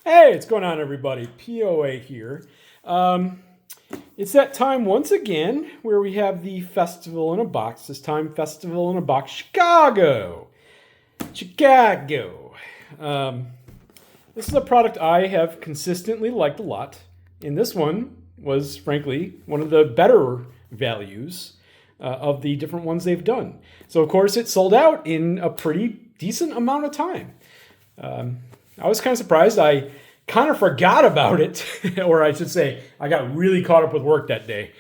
Hey, what's going on, everybody? POA here. It's that time once again where we have the Festival in a Box. This time, Festival in a Box Chicago. Chicago. This is a product I have consistently liked a lot. And this one was, frankly, one of the better values of the different ones they've done. So, of course, it sold out in a pretty decent amount of time. I was kind of surprised. I kind of forgot about it, or I should say, I got really caught up with work that day.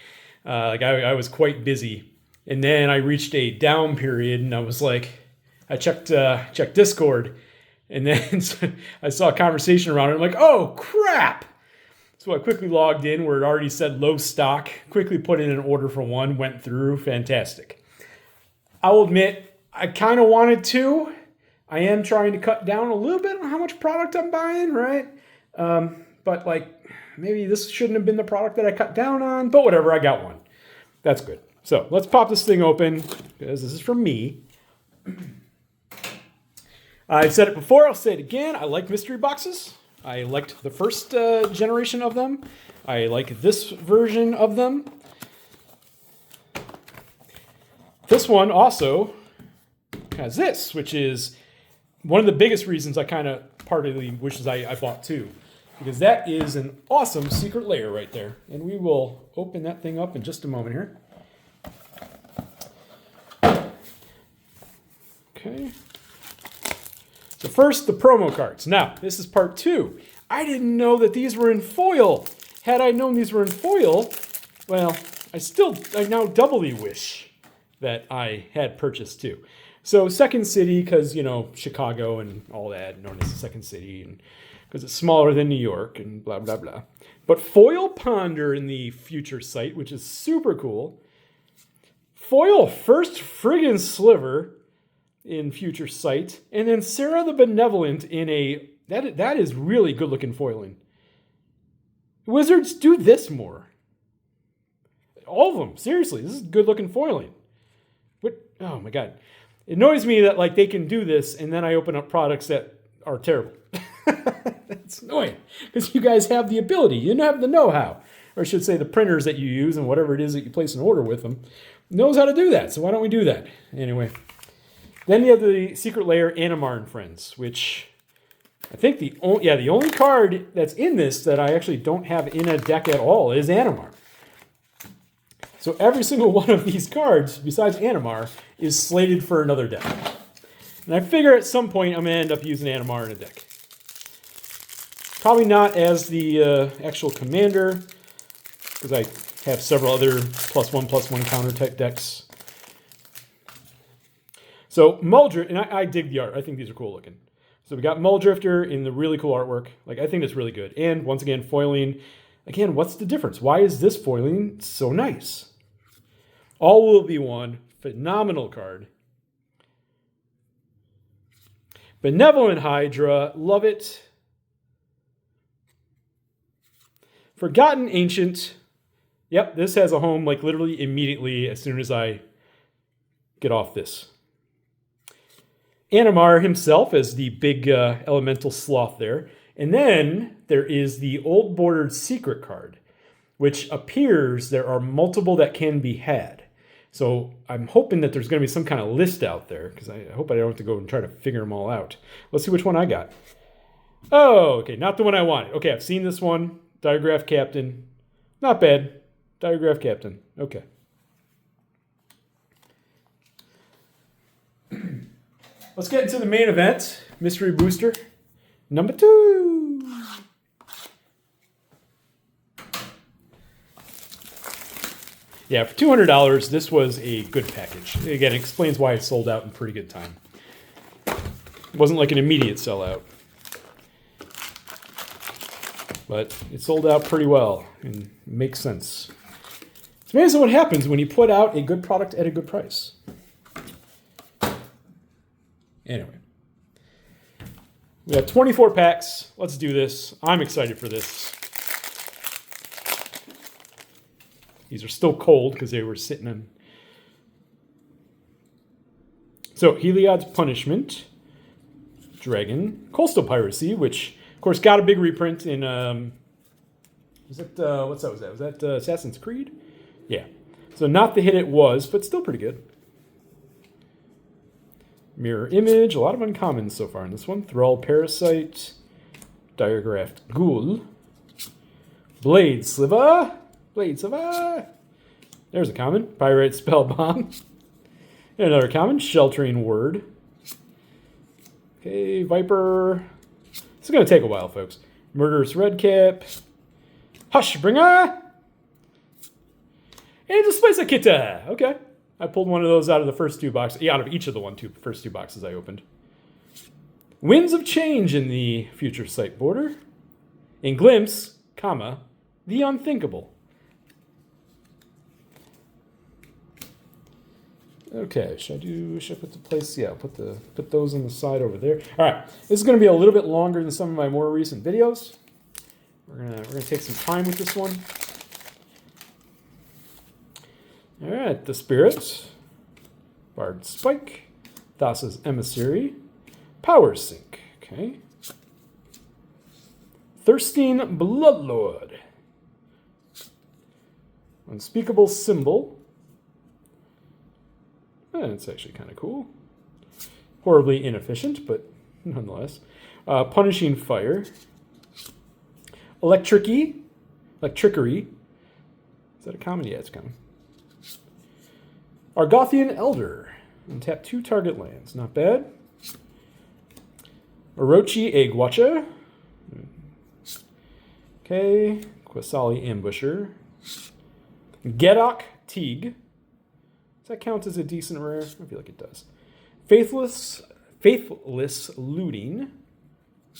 I was quite busy, and then I reached a down period, and I was like, I checked Discord, and then I saw a conversation around it. I'm like, oh crap! So I quickly logged in where it already said low stock. Quickly put in an order for one. Went through, fantastic. I'll admit, I kind of wanted to. I am trying to cut down a little bit on how much product I'm buying, right? But like, maybe this shouldn't have been the product that I cut down on, but whatever, I got one. That's good. So let's pop this thing open, because this is from me. I've said it before, I'll say it again. I like mystery boxes. I liked the first generation of them. I like this version of them. This one also has this, which is one of the biggest reasons I kind of partly wishes I bought two, because that is an awesome secret layer right there. And we will open that thing up in just a moment here. Okay. So first, the promo cards. Now, this is part two. I didn't know that these were in foil. Had I known these were in foil, well, I now doubly wish that I had purchased two. So Second City, because, you know, Chicago and all that, known as the Second City, and because it's smaller than New York and blah, blah, blah. But Foil Ponder in the Future Sight, which is super cool. Foil First Friggin' Sliver in Future Sight. And then Sarah the Benevolent in a... That is really good-looking foiling. Wizards, do this more. All of them. Seriously, this is good-looking foiling. What? Oh, my God. It annoys me that like they can do this and then I open up products that are terrible. That's annoying because you guys have the ability. You have the know-how. Or I should say the printers that you use and whatever it is that you place an order with them knows how to do that. So why don't we do that? Anyway. Then you have the Secret Lair Animar and Friends, which I think the only card that's in this that I actually don't have in a deck at all is Animar. So every single one of these cards, besides Animar, is slated for another deck. And I figure at some point I'm going to end up using Animar in a deck. Probably not as the actual commander, because I have several other +1/+1 counter type decks. So Muldrifter, and I dig the art. I think these are cool looking. So we got Muldrifter in the really cool artwork. Like, I think that's really good. And once again, foiling. Again, what's the difference? Why is this foiling so nice? All will be one. Phenomenal card. Benevolent Hydra. Love it. Forgotten Ancient. Yep, this has a home like literally immediately as soon as I get off this. Animar himself as the big elemental sloth there. And then there is the Old Bordered Secret card, which appears there are multiple that can be had. So I'm hoping that there's going to be some kind of list out there, because I hope I don't have to go and try to figure them all out. Let's see which one I got. Oh, okay, not the one I wanted. Okay, I've seen this one. Diagraph Captain. Not bad. Diagraph Captain. Okay. Let's get into the main event. Mystery Booster number 2. Yeah, for $200, this was a good package. Again, it explains why it sold out in pretty good time. It wasn't like an immediate sellout. But it sold out pretty well and makes sense. It's amazing what happens when you put out a good product at a good price. Anyway. We have 24 packs. Let's do this. I'm excited for this. These are still cold because they were sitting in. So, Heliod's Punishment, Dragon, Coastal Piracy, which course, got a big reprint in, was that Assassin's Creed? Yeah. So not the hit it was, but still pretty good. Mirror Image, a lot of uncommons so far in this one. Thrall Parasite, Diagraphed Ghoul, Blade Sliver, there's a common. Pyrite Spellbomb. And another common, Sheltering Word. Okay, Viper. This is going to take a while, folks. Murderous Redcap. Hushbringer. And Displace a Kita. Okay. I pulled one of those out of the first two boxes. Yeah, out of each of the first two boxes I opened. Winds of Change in the Future Sight border. In Glimpse, comma, the Unthinkable. Okay, should I put the place? Yeah, I'll put those on the side over there. All right, this is going to be a little bit longer than some of my more recent videos. We're gonna take some time with this one. All right, the Spirit, Bard Spike, Thassa's Emissary, Power Sink. Okay, Thirsting Bloodlord, Unspeakable Symbol. It's actually kind of cool. Horribly inefficient, but nonetheless. Punishing Fire. Electrickery. Is that a common? Yeah, it's common. Argothian Elder. And tap 2 target lands. Not bad. Orochi Aguacha. Okay. Quasali Ambusher. Gedok Teague. Does that count as a decent rare? I feel like it does. Faithless Looting.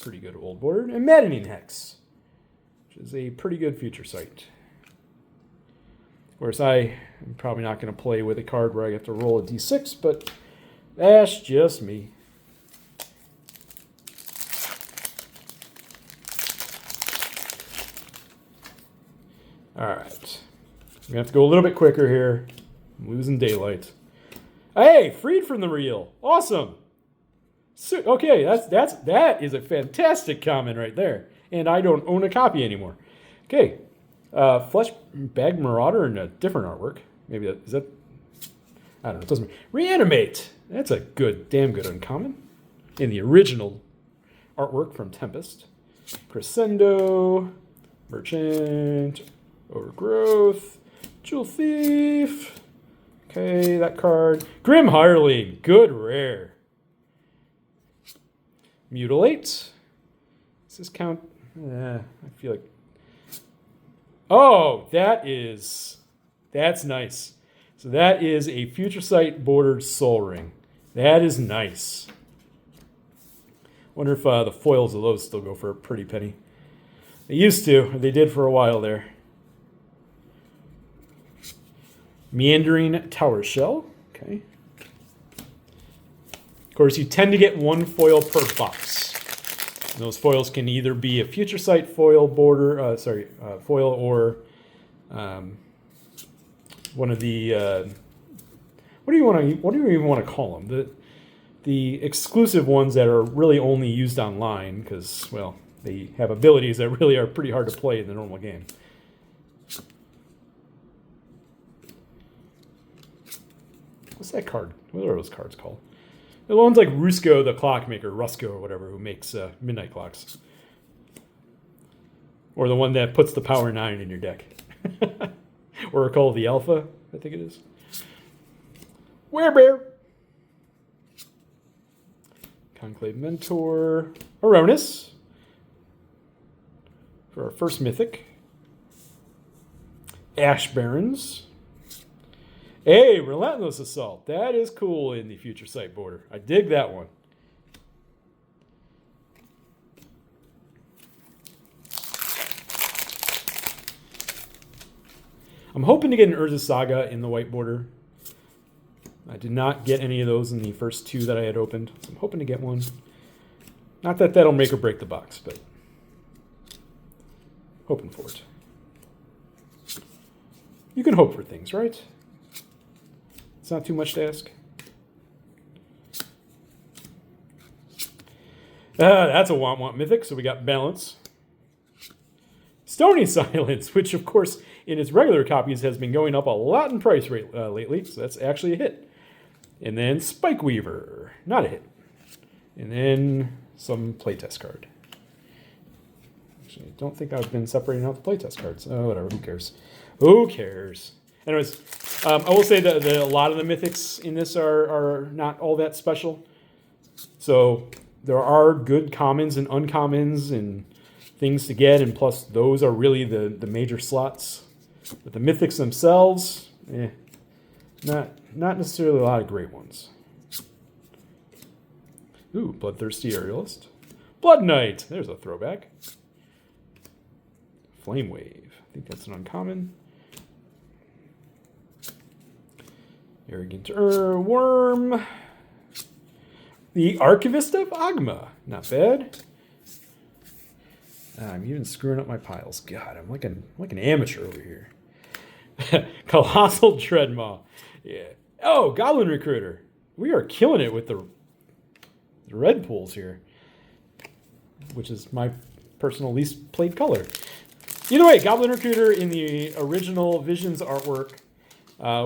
Pretty good old border. And Maddening Hex, which is a pretty good Future Sight. Of course, I am probably not going to play with a card where I have to roll a d6, but that's just me. All right. We're going to have to go a little bit quicker here. I'm losing daylight. Hey, freed from the reel. Awesome. So, okay, that is a fantastic comment right there. And I don't own a copy anymore. Okay. Flesh Bag Marauder in a different artwork. Maybe that is that. I don't know. It doesn't matter. Reanimate. That's a damn good uncommon. In the original artwork from Tempest. Crescendo. Merchant. Overgrowth. Jewel Thief. Okay, that card. Grim Hireling. Good rare. Mutilate. Does this count? I feel like... Oh, that's nice. So that is a Future Sight bordered Soul Ring. That is nice. Wonder if the foils of those still go for a pretty penny. They used to. They did for a while there. Meandering Tower Shell. Okay. Of course, you tend to get one foil per box. And those foils can either be a Future Sight foil border, foil, or one of the what do you even want to call them? The exclusive ones that are really only used online because, well, they have abilities that really are pretty hard to play in the normal game. What's that card? What are those cards called? The one's like Rusko the Clockmaker, Rusko or whatever, who makes midnight clocks. Or the one that puts the power 9 in your deck. Oracle the Alpha, I think it is. Werebear. Conclave Mentor. Aronis. For our first mythic. Ash Barons. Hey, Relentless Assault. That is cool in the Future Sight border. I dig that one. I'm hoping to get an Urza Saga in the white border. I did not get any of those in the first two that I had opened. So I'm hoping to get one. Not that that'll make or break the box, but hoping for it. You can hope for things, right? It's not too much to ask. That's a want mythic, so we got balance. Stony Silence, which of course in its regular copies has been going up a lot in price rate lately, so that's actually a hit. And then Spike Weaver, not a hit. And then some playtest card. Actually, I don't think I've been separating out the playtest cards. Oh, whatever, who cares? Who cares? Anyways, I will say that a lot of the mythics in this are not all that special. So there are good commons and uncommons and things to get, and plus those are really the major slots. But the mythics themselves, not necessarily a lot of great ones. Ooh, Bloodthirsty Aerialist. Blood Knight, there's a throwback. Flame Wave, I think that's an uncommon. Arrogant Worm. The Archivist of Agma, not bad. I'm even screwing up my piles. God, I'm like an amateur over here. Colossal Dreadmaw. Yeah. Oh, Goblin Recruiter. We are killing it with the red pools here, which is my personal least played color. Either way, Goblin Recruiter in the original Visions artwork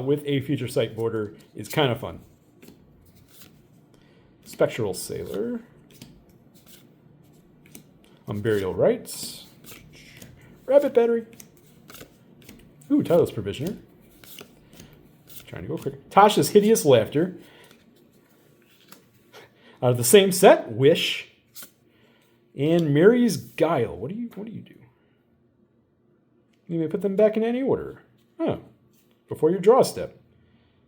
with a Future Sight border is kind of fun. Spectral Sailor. Unburial Rites. Rabbit Battery. Ooh, Titleless Provisioner. Trying to go quick. Tasha's Hideous Laughter. Out of the same set, Wish. And Mary's Guile. What do you do? You may put them back in any order. Oh. Before your draw step.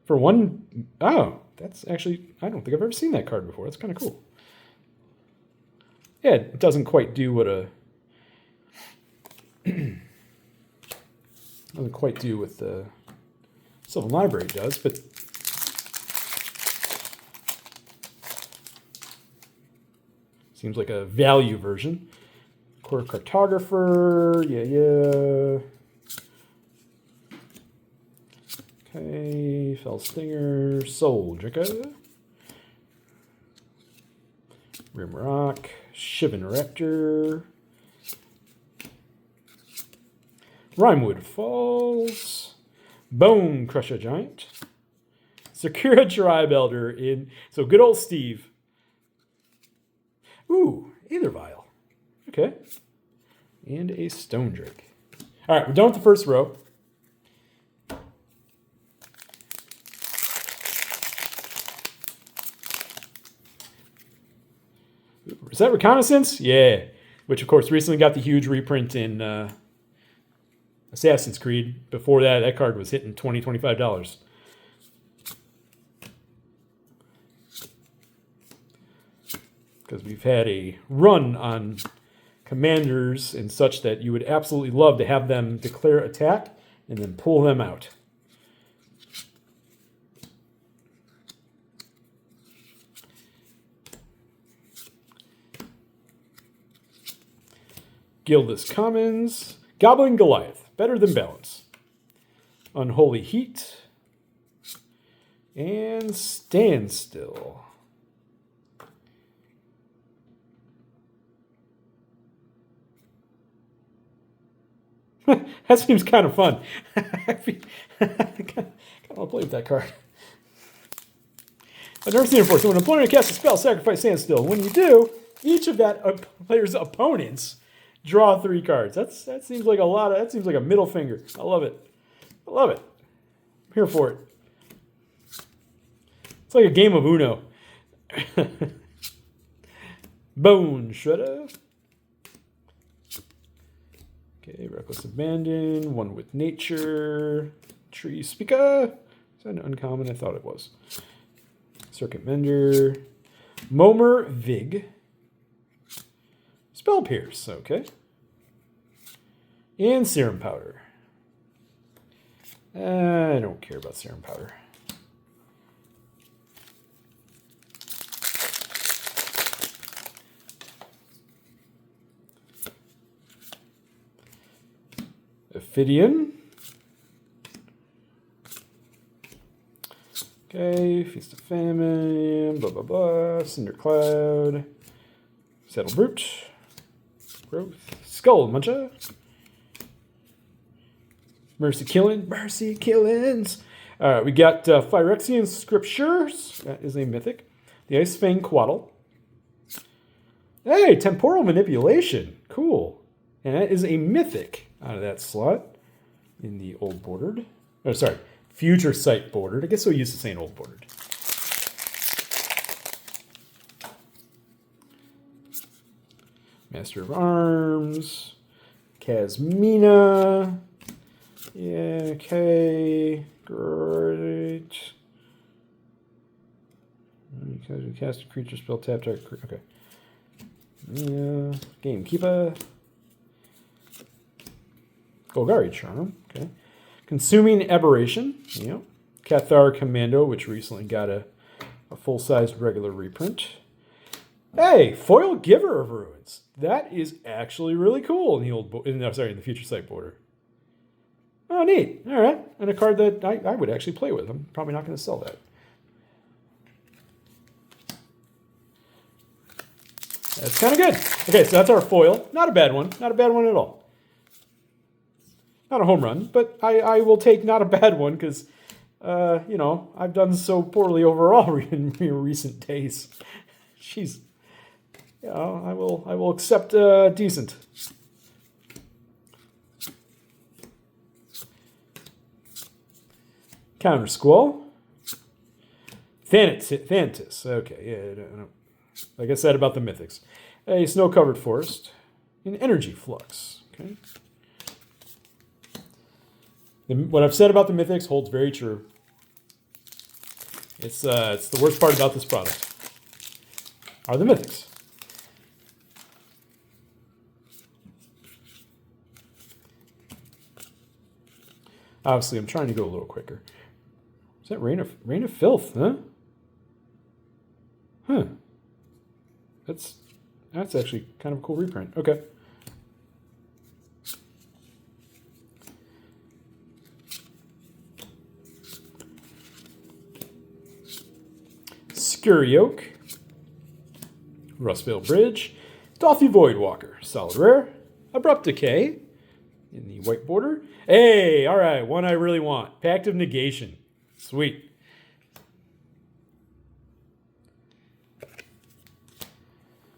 For one... Oh, that's actually... I don't think I've ever seen that card before. That's kind of cool. Yeah, it doesn't quite do what a... doesn't quite do what the Sylvan Library does, but... Seems like a value version. Core Cartographer, yeah. Okay, Fell Stinger, Soul Drinker. Rimrock, Shivan Raptor. Rimewood Falls. Bone Crusher Giant. Sakura Tribe Elder in... So good old Steve. Ooh, Aether Vial. Okay. And a Stone Drake. All right, we're done with the first row. Is that Reconnaissance? Yeah. Which, of course, recently got the huge reprint in Assassin's Creed. Before that, that card was hitting $20, $25. Because we've had a run on commanders and such that you would absolutely love to have them declare attack and then pull them out. Gildless Commons. Goblin Goliath. Better than balance. Unholy Heat. And Standstill. That seems kind of fun. I kind of want to play with that card. I've never seen it before. So when an opponent casts a spell, sacrifice Standstill. When you do, each of that player's opponents draw 3 cards. That seems like a lot of... That seems like a middle finger. I love it. I love it. I'm here for it. It's like a game of Uno. Bone Shredder. Okay, Reckless Abandon. One with Nature. Tree Speaker. Is that an uncommon? I thought it was. Circuit Mender. Momer Vig. Spell Pierce, okay. And Serum Powder. I don't care about Serum Powder. Ophidian. Okay, Feast of Famine, blah, blah, blah. Cinder Cloud. Settle Brute. Growth. Skull Muncher. Mercy Killings. All right, we got Phyrexian Scriptures. That is a mythic. The Ice Fang Quaddle. Hey, Temporal Manipulation. Cool. And that is a mythic out of that slot in the old bordered. Oh, sorry. Future Sight bordered. I guess we'll use the same old bordered. Master of Arms. Casmina. Yeah, okay. Great. Because you cast a creature spell, tap, target. Okay. Yeah. Gamekeeper. Golgari Charm. Okay. Consuming Aberration. Yeah. Cathar Commando, which recently got a full-sized regular reprint. Hey, Foil Giver of Ruins. That is actually really cool in the old, in the Future Sight border. Oh, neat. All right. And a card that I would actually play with. I'm probably not going to sell that. That's kind of good. Okay, so that's our foil. Not a bad one. Not a bad one at all. Not a home run, but I will take not a bad one because, you know, I've done so poorly overall in recent days. Jeez. Yeah, I will accept decent. Counter Squall. Thanatos. Okay, yeah. Like I said about the mythics. A Snow-Covered Forest. An Energy Flux. Okay. What I've said about the mythics holds very true. It's the worst part about this product. Are the mythics. Obviously, I'm trying to go a little quicker. Is that Rain of Filth, huh? Huh. That's actually kind of a cool reprint. Okay. Scurry Oak. Rustvale Bridge. Dolphy Voidwalker. Solid Rare. Abrupt Decay. In the white border. Hey, all right, one I really want. Pact of Negation. Sweet.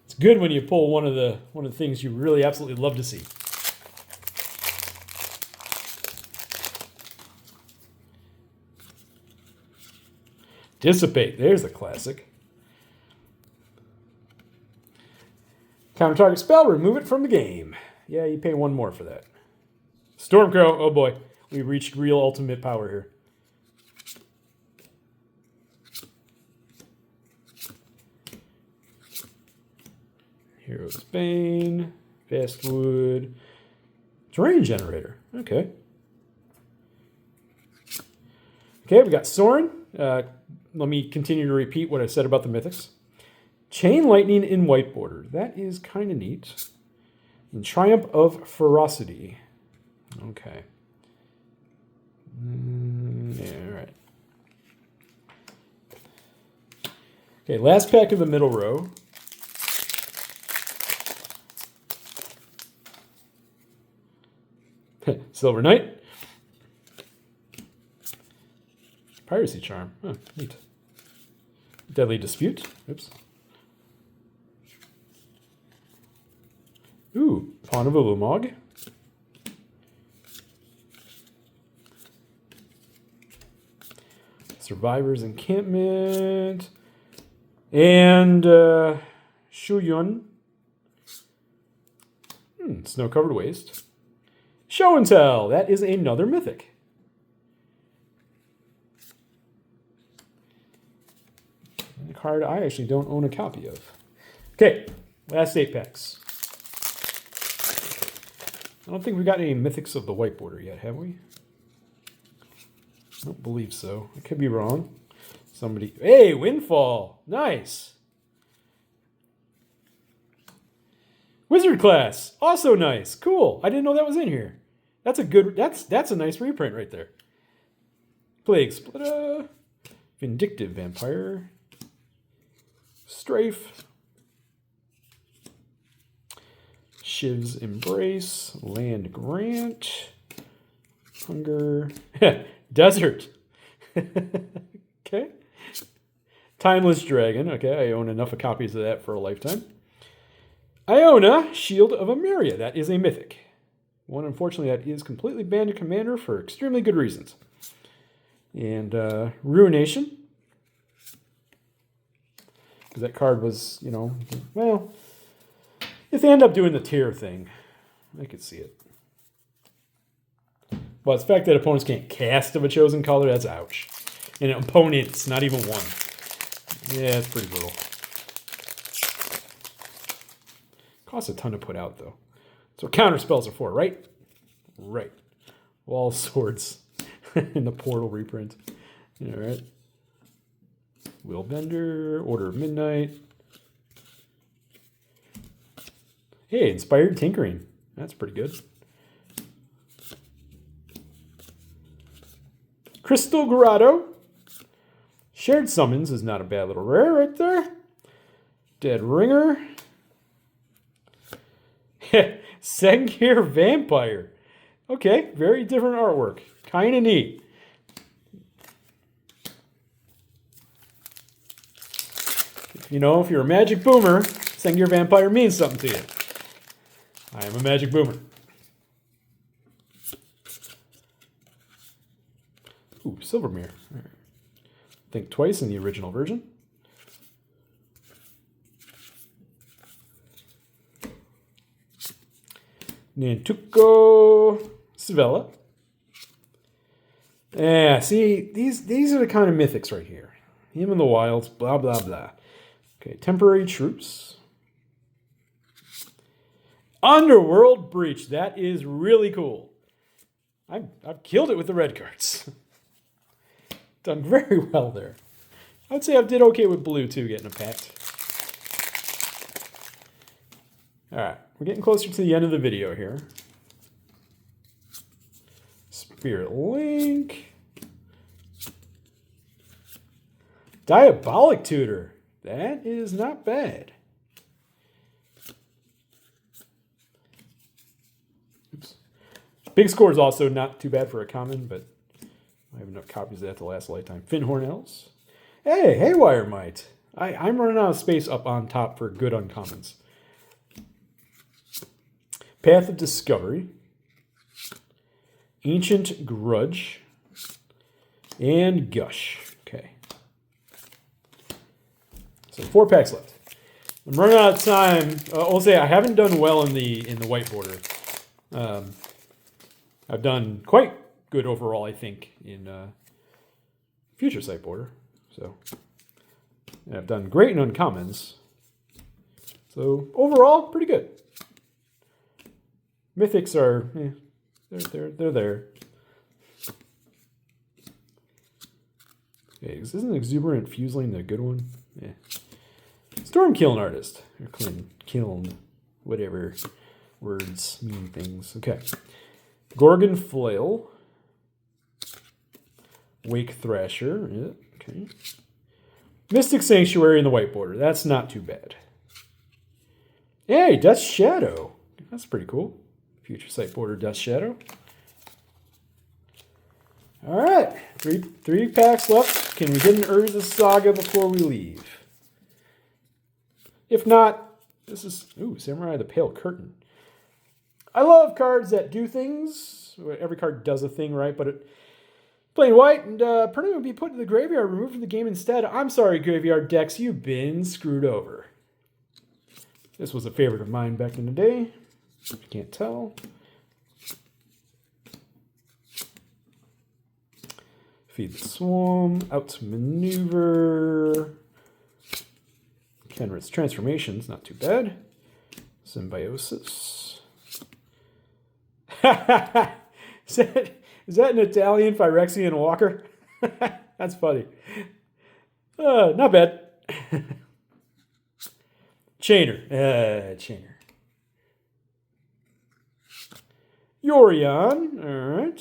It's good when you pull one of the things you really absolutely love to see. Dissipate. There's a classic. Counter target spell, remove it from the game. Yeah, you pay one more for that. Stormcrow. Oh boy. We reached real ultimate power here. Hero's Bane. Fastwood. Terrain Generator. Okay. Okay, we got Sorin. Let me continue to repeat what I said about the mythics. Chain Lightning in white border. That is kind of neat. And Triumph of Ferocity. Okay. Yeah, all right. Okay, last pack of the middle row. Silver Knight. Piracy Charm. Huh, neat. Deadly Dispute. Oops. Ooh, Pawn of Ulumog. Survivor's Encampment. And Shuyun. Snow-Covered Waste. Show and Tell. That is another mythic. And a card I actually don't own a copy of. Okay, last 8 packs. I don't think we got any mythics of the white border yet, have we? I don't believe so. I could be wrong. Somebody... Hey, Windfall! Nice! Wizard Class! Also nice! Cool! I didn't know that was in here. That's a good... That's a nice reprint right there. Plague Splitter. Vindictive Vampire. Strafe. Shiv's Embrace, Land Grant, Hunger, Desert. Okay. Timeless Dragon. Okay, I own enough copies of that for a lifetime. Iona, Shield of Emeria. That is a mythic. One, unfortunately, that is completely banned to Commander for extremely good reasons. And Ruination. Because that card was, you know, well, if they end up doing the tier thing, I could see it. But the fact that opponents can't cast of a chosen color, that's ouch. And opponents, not even one. Yeah, it's pretty brutal. Costs a ton to put out, though. So counter spells are for, right? Right. Wall Swords in the Portal reprint. All right. Willbender, Order of Midnight. Hey, Inspired Tinkering. That's pretty good. Crystal Grotto. Shared Summons is not a bad little rare right there. Dead Ringer. Sengir Vampire. Okay, very different artwork. Kind of neat. You know, if you're a Magic Boomer, Sengir Vampire means something to you. I am a Magic Boomer. Ooh, Silvermere. Right. Think twice in the original version. Nantuko Svella. Yeah, see, these are the kind of mythics right here. Him in the Wilds, blah, blah, blah. Okay, Temporary Troops. Underworld Breach. That is really cool. I've killed it with the red cards. Done very well there. I'd say I did okay with blue, too, getting a pact. All right, we're getting closer to the end of the video here. Spirit Link. Diabolic Tutor. That is not bad. Oops. Big Score is also not too bad for a common, but I have enough copies of that to last a lifetime. Finhorn Elves. Hey, Haywire Might. I'm running out of space up on top for good uncommons. Path of Discovery. Ancient Grudge. And Gush. Okay. So 4 packs left. I'm running out of time. I'll say I haven't done well in the white border. I've done quite good overall, I think, in Future Sight border. So I've done great in uncommons. So overall, pretty good. Mythics are, they're there. Okay, isn't Exuberant Fuseling the good one? Yeah. Storm Kiln Artist. Or Kiln, whatever words mean things. Okay. Gorgon Flail. Wake Thrasher. Yeah, okay. Mystic Sanctuary in the white border. That's not too bad. Hey, Dust Shadow. That's pretty cool. Future Sight border Dust Shadow. All right. Three packs left. Can we get an Urza Saga before we leave? If not, this is... Ooh, Samurai of the Pale Curtain. I love cards that do things. Every card does a thing, right? But plain white, and permanent would be put to the graveyard, removed from the game instead. I'm sorry, graveyard decks, you've been screwed over. This was a favorite of mine back in the day. If you can't tell. Feed the Swarm. Outmaneuver. Kenrith's Transformations, not too bad. Symbiosis. Is that an Italian Phyrexian Walker? That's funny. Not bad. Chainer. Chainer. Yorion. All right.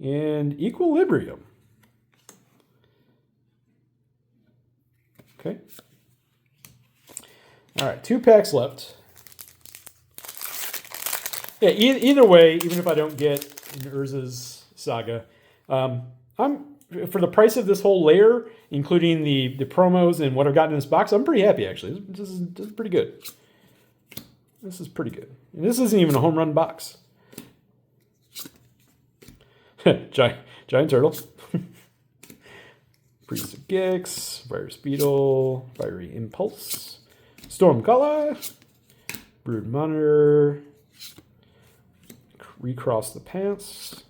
And Equilibrium. Okay. All right, 2 packs left. Yeah, either way, even if I don't get Urza's Saga, I'm for the price of this whole layer, including the promos and what I've gotten in this box, I'm pretty happy actually. This is pretty good. This is pretty good. And this isn't even a home run box. Giant turtle. Priest of Gix, Virus Beetle, Fiery Impulse, Stormcaller, Brood Monitor, Recross the Pants.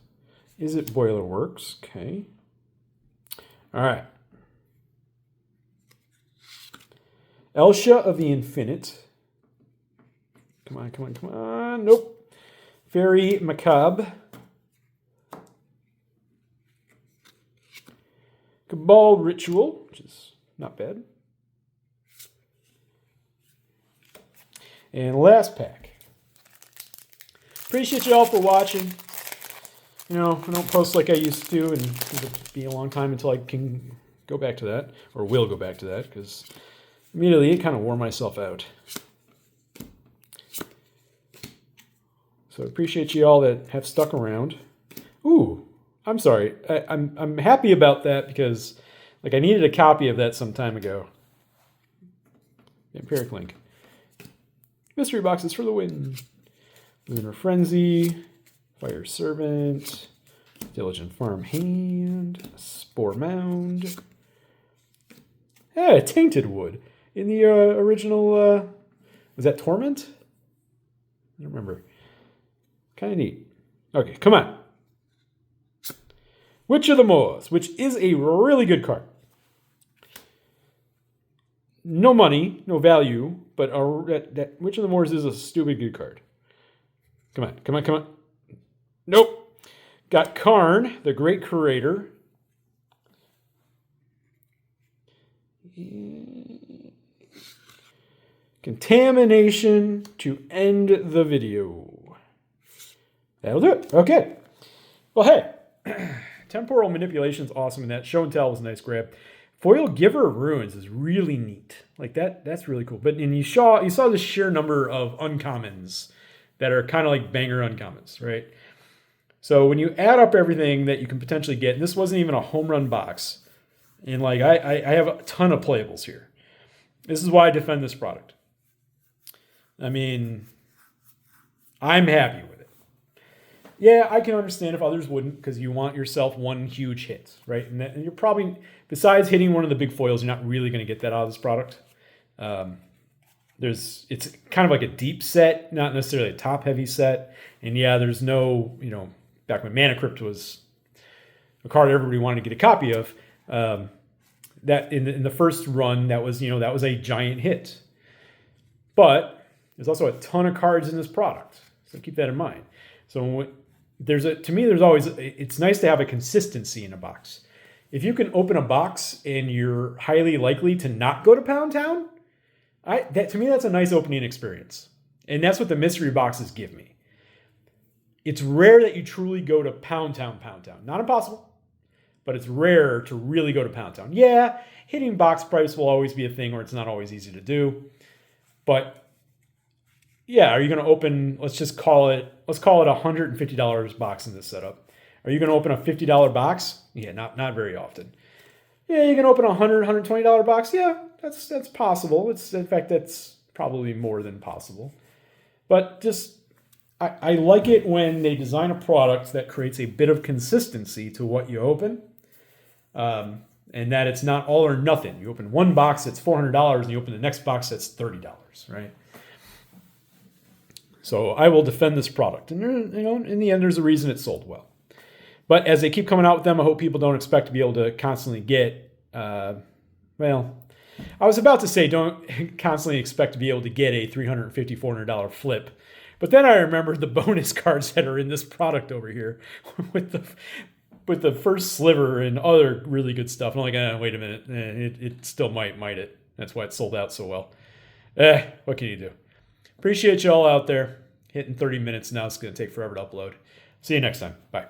Is it Boiler Works? Okay. All right. Elsha of the Infinite. Come on, come on, come on. Nope. Fairy Macabre. Cabal Ritual, which is not bad. And last pack. Appreciate you all for watching. You know, I don't post like I used to, and it'll be a long time until I can go back to that, or will go back to that, because immediately it kind of wore myself out. So I appreciate you all that have stuck around. Ooh, I'm sorry. I'm happy about that because, like, I needed a copy of that some time ago. Empiric Link. Mystery boxes for the win. Lunar Frenzy, Fire Servant, Diligent Farmhand, Spore Mound. Yeah, Tainted Wood. In the original, was that Torment? I don't remember. Kind of neat. Okay, come on. Witch of the Moors, which is a really good card. No money, no value, but that Witch of the Moors is a stupid good card. Come on, come on, come on. Nope. Got Karn, the Great Curator. Contamination to end the video. That'll do it. Okay. Well, hey. Temporal Manipulation is awesome, and that Show and Tell was a nice grab. Foil Giver of Ruins is really neat. Like that's really cool. But and you saw the sheer number of uncommons that are kind of like banger uncommons, right? So when you add up everything that you can potentially get, and this wasn't even a home run box, and like I have a ton of playables here. This is why I defend this product. I mean, I'm happy with it. Yeah, I can understand if others wouldn't, because you want yourself one huge hit, right? And you're probably, besides hitting one of the big foils, you're not really going to get that out of this product. It's kind of like a deep set, not necessarily a top heavy set. And yeah, there's no, back when Mana Crypt was a card everybody wanted to get a copy of, that in the first run, that was a giant hit. But there's also a ton of cards in this product, so keep that in mind. So it's nice to have a consistency in a box. If you can open a box and you're highly likely to not go to Pound Town, to me that's a nice opening experience, and that's what the mystery boxes give me. It's rare that you truly go to Pound Town. Not impossible, but it's rare to really go to Pound Town. Yeah, hitting box price will always be a thing, or it's not always easy to do. But yeah, are you going to open? Let's call it $150 box in this setup. Are you going to open a $50 box? Yeah, not very often. Yeah, you can open a $120 box. Yeah, that's possible. In fact, that's probably more than possible. But just I like it when they design a product that creates a bit of consistency to what you open, and that it's not all or nothing. You open one box that's $400, and you open the next box that's $30, right? So I will defend this product, and in the end, there's a reason it sold well. But as they keep coming out with them, I hope people don't expect to be able to constantly get. I was about to say don't constantly expect to be able to get a $350, $400 flip. But then I remembered the bonus cards that are in this product over here with the first sliver and other really good stuff. And I'm like, wait a minute, it still might it. That's why it sold out so well. What can you do? Appreciate you all out there. Hitting 30 minutes now. It's going to take forever to upload. See you next time. Bye.